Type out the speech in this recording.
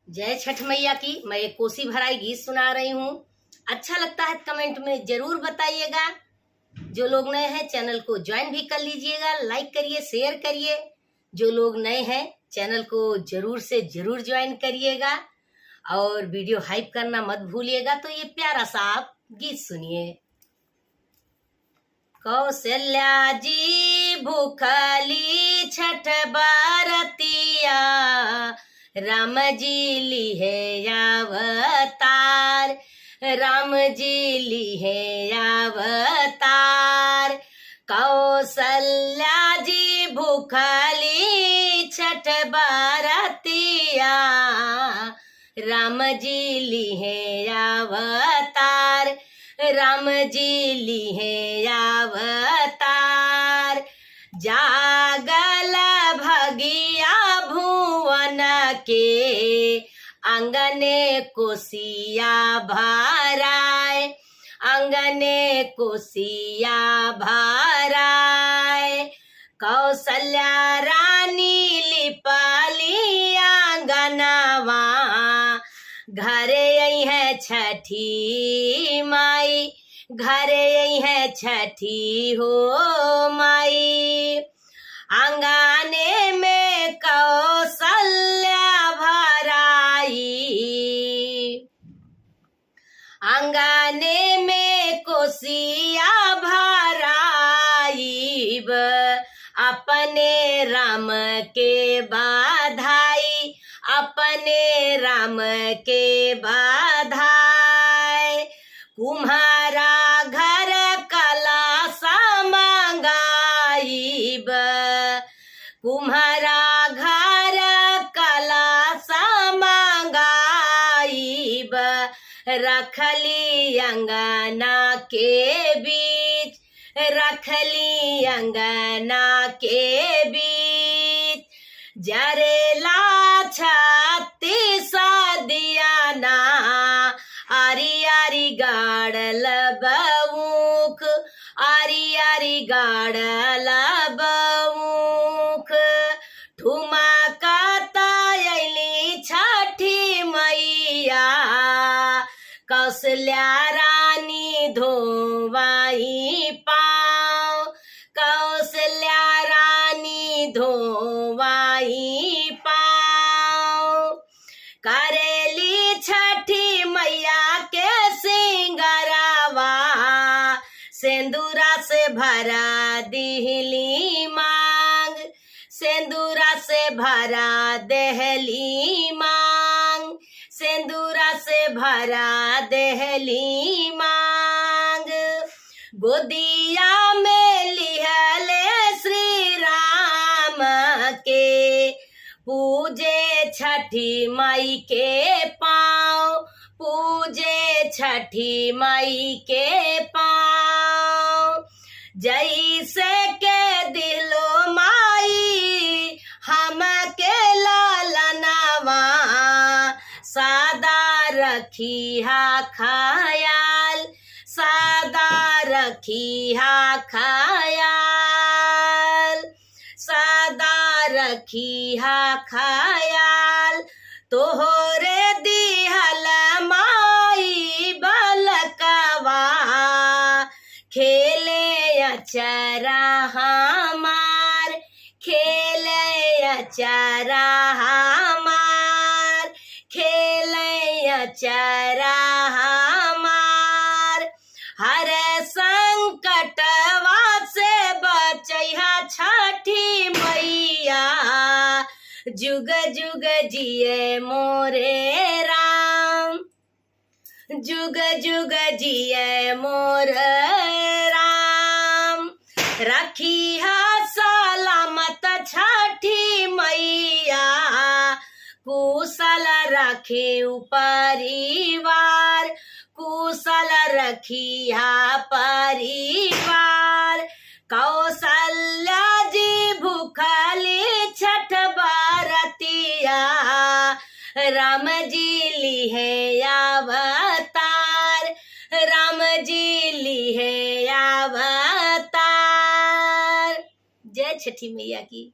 जय छठ मैया की। मैं एक कोसी भराई गीत सुना रही हूँ। अच्छा लगता है कमेंट में जरूर बताइएगा। जो लोग नए हैं चैनल को ज्वाइन भी कर लीजिएगा, लाइक करिए, शेयर करिए। जो लोग नए हैं चैनल को जरूर से जरूर ज्वाइन करिएगा और वीडियो हाइप करना मत भूलिएगा। तो ये प्यारा सा आप गीत सुनिए। कौशल्या जी भूखली छठ बारतिया, राम जी लिहे अवतार, राम जी लिहे अवतार। कौशल्या जी भूखली छठ बारतिया, राम जी लिहे अवतार, राम जी लिहे अवतार। जागल भगिया भुवन के, अंगने कोसिया भराए, अंगने कोसिया भराए। कौशल्या रानी लिपली आंगनवा, घरे आई है छठी माई, घरे आई है छठी हो माई। आंगने में कौशल्या भराई, आंगने में कोसिया भराई। अपने राम के बधाई, अपने राम के बधाई। कुम्हारा घर कलशा मंगाईब, कुम्हारा घर कलशा मंगाईब। रखली अंगना के बीच, रखली अंगना के बीच। जरेला छत्तीस दियाना, आरी आरी गाड़ल बऊख, आरी आरी गाड़ल बऊख। ठुमकत अइली छठी मैया, कौशल्या रानी धोवाई पाँव, कौशल्या रानी धोवाई पाँव। करेली छठी मैया के सिंगरवा, सेंदूरा से भरा दिहली मांग, सेंदूरा से भरा देहली मांग, सेंदूरा से भरा देहली मांग। गोदिया में लिहले श्री राम के, पूजे छठी माई के पाँव, पूजे छठी माई के पाँव। जैसे के दिलो माई हम के लालनवा, सादा रखिया खयाल, सादा रखिया खयाल, सादा रखिया खयाल। तोहरे दिहल माई बलकवा, खेले अचरा हमार, खेले अचरा हमार, खेले अचरा हमार। हर संकटवा से बचैहा छठी मैया, जुग जुग जिए मोरे राम, जुग जुग जिए मोर राम। रखिया सलामत छठी मैया, कुशल रखे परिवार, कुशल रखिया परिवार। कौशल्या जी भूखली छठ बारतिया, राम जी लिहे अवतार, राम जी लिहे अवतार। जय छठी मैया की।